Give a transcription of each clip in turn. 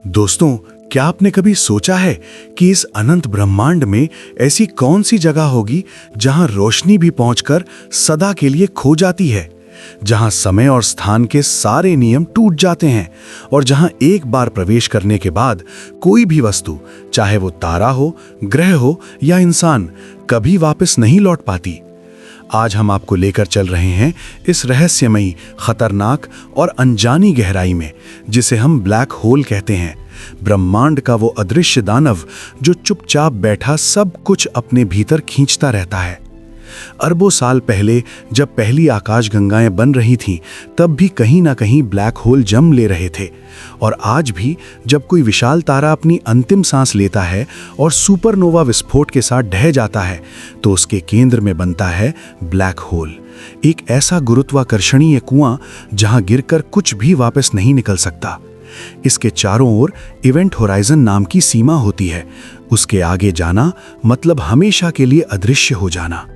दोस्तों, क्या आपने कभी सोचा है कि इस अनंत ब्रह्मांड में ऐसी कौन सी जगह होगी जहां रोशनी भी पहुंचकर सदा के लिए खो जाती है, जहां समय और स्थान के सारे नियम टूट जाते हैं और जहां एक बार प्रवेश करने के बाद कोई भी वस्तु, चाहे वो तारा हो, ग्रह हो या इंसान, कभी वापस नहीं लौट पाती। आज हम आपको लेकर चल रहे हैं इस रहस्यमयी, खतरनाक और अनजानी गहराई में, जिसे हम ब्लैक होल कहते हैं। ब्रह्मांड का वो अदृश्य दानव जो चुपचाप बैठा सब कुछ अपने भीतर खींचता रहता है। अरबों साल पहले जब पहली आकाशगंगाएं बन रही थीं, तब भी कहीं ना कहीं ब्लैक होल जन्म ले रहे थे। और आज भी जब कोई विशाल तारा अपनी अंतिम सांस लेता है और सुपरनोवा विस्फोट के साथ ढह जाता है, तो उसके केंद्र में बनता है ब्लैक होल, एक ऐसा गुरुत्वाकर्षणीय कुआं जहां गिरकर कुछ भी वापस नहीं निकल सकता। इसके चारों ओर इवेंट होराइजन नाम की सीमा होती है। उसके आगे जाना मतलब हमेशा के लिए अदृश्य हो जाना।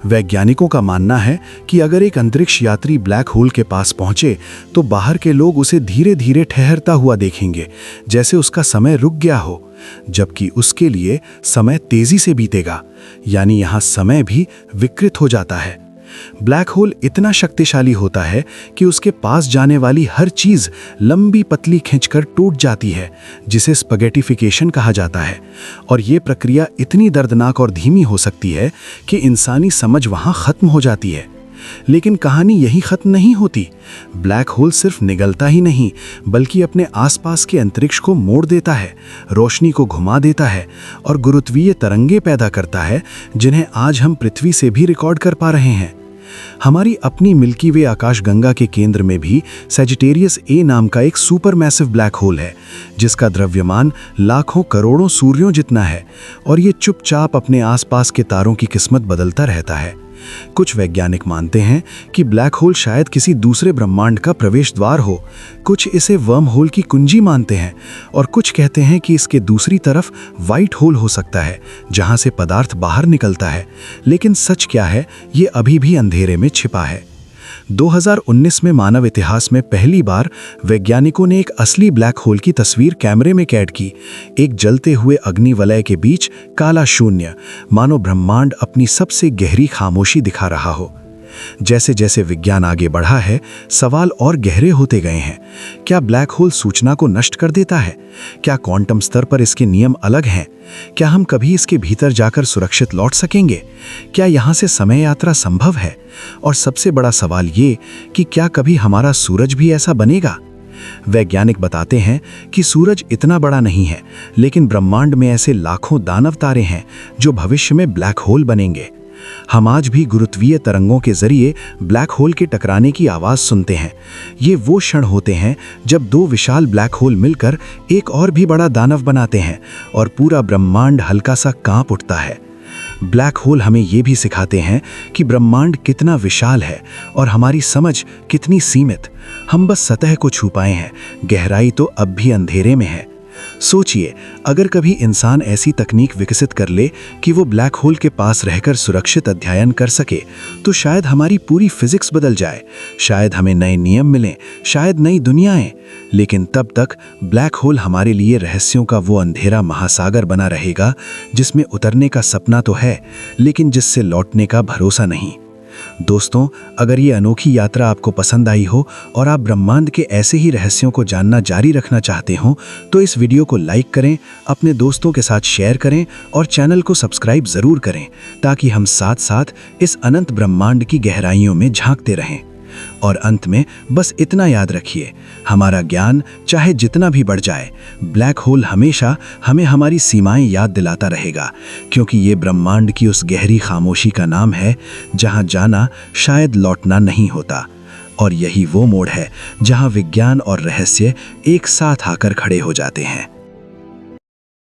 वैज्ञानिकों का मानना है कि अगर एक अंतरिक्ष यात्री ब्लैक होल के पास पहुंचे तो बाहर के लोग उसे धीरे धीरे ठहरता हुआ देखेंगे, जैसे उसका समय रुक गया हो, जबकि उसके लिए समय तेजी से बीतेगा। यानी यहां समय भी विकृत हो जाता है। ब्लैक होल इतना शक्तिशाली होता है कि उसके पास जाने वाली हर चीज लंबी पतली खींचकर टूट जाती है, जिसे स्पगेटिफिकेशन कहा जाता है। और ये प्रक्रिया इतनी दर्दनाक और धीमी हो सकती है कि इंसानी समझ वहां खत्म हो जाती है। लेकिन कहानी यही खत्म नहीं होती। ब्लैक होल सिर्फ निगलता ही नहीं, बल्कि अपने आसपास के अंतरिक्ष को मोड़ देता है, रोशनी को घुमा देता है और गुरुत्वीय तरंगे पैदा करता है, जिन्हें आज हम पृथ्वी से भी रिकॉर्ड कर पा रहे हैं। हमारी अपनी मिल्की वे आकाशगंगा के केंद्र में भी सजिटेरियस ए नाम का एक सुपरमैसिव ब्लैक होल है, जिसका द्रव्यमान लाखों करोड़ों सूर्यों जितना है और ये चुपचाप अपने आसपास के तारों की किस्मत बदलता रहता है। कुछ वैज्ञानिक मानते हैं कि ब्लैक होल शायद किसी दूसरे ब्रह्मांड का प्रवेश द्वार हो, कुछ इसे वर्म होल की कुंजी मानते हैं और कुछ कहते हैं कि इसके दूसरी तरफ वाइट होल हो सकता है, जहां से पदार्थ बाहर निकलता है। लेकिन सच क्या है, ये अभी भी अंधेरे में छिपा है। 2019 में मानव इतिहास में पहली बार वैज्ञानिकों ने एक असली ब्लैक होल की तस्वीर कैमरे में कैद की। एक जलते हुए अग्निवलय के बीच काला शून्य, मानो ब्रह्मांड अपनी सबसे गहरी खामोशी दिखा रहा हो। जैसे जैसे विज्ञान आगे बढ़ा है, सवाल और गहरे होते गए हैं। क्या ब्लैक होल सूचना को नष्ट कर देता है? क्या क्वांटम स्तर पर इसके नियम अलग हैं? क्या हम कभी इसके भीतर जाकर सुरक्षित लौट सकेंगे? क्या यहाँ से समय यात्रा संभव है? और सबसे बड़ा सवाल ये कि क्या कभी हमारा सूरज भी ऐसा बनेगा? वैज्ञानिक बताते हैं कि सूरज इतना बड़ा नहीं है, लेकिन ब्रह्मांड में ऐसे लाखों दानव तारे हैं जो भविष्य में ब्लैक होल बनेंगे। हम आज भी गुरुत्वीय तरंगों के जरिए ब्लैक होल के टकराने की आवाज सुनते हैं। ये वो क्षण होते हैं जब दो विशाल ब्लैक होल मिलकर एक और भी बड़ा दानव बनाते हैं और पूरा ब्रह्मांड हल्का सा कांप उठता है। ब्लैक होल हमें ये भी सिखाते हैं कि ब्रह्मांड कितना विशाल है और हमारी समझ कितनी सीमित। हम बस सतह को छू पाए हैं, गहराई तो अब भी अंधेरे में है। सोचिए, अगर कभी इंसान ऐसी तकनीक विकसित कर ले कि वो ब्लैक होल के पास रहकर सुरक्षित अध्ययन कर सके, तो शायद हमारी पूरी फिजिक्स बदल जाए, शायद हमें नए नियम मिलें, शायद नई दुनियाएं। लेकिन तब तक ब्लैक होल हमारे लिए रहस्यों का वो अंधेरा महासागर बना रहेगा, जिसमें उतरने का सपना तो है, लेकिन जिससे लौटने का भरोसा नहीं। दोस्तों, अगर ये अनोखी यात्रा आपको पसंद आई हो और आप ब्रह्मांड के ऐसे ही रहस्यों को जानना जारी रखना चाहते हो, तो इस वीडियो को लाइक करें, अपने दोस्तों के साथ शेयर करें और चैनल को सब्सक्राइब ज़रूर करें, ताकि हम साथ साथ इस अनंत ब्रह्मांड की गहराइयों में झांकते रहें। और अंत में बस इतना याद रखिए, हमारा ज्ञान चाहे जितना भी बढ़ जाए, ब्लैक होल हमेशा हमें हमारी सीमाएं याद दिलाता रहेगा, क्योंकि ये ब्रह्मांड की उस गहरी खामोशी का नाम है जहां जाना शायद लौटना नहीं होता। और यही वो मोड़ है जहां विज्ञान और रहस्य एक साथ आकर खड़े हो जाते हैं।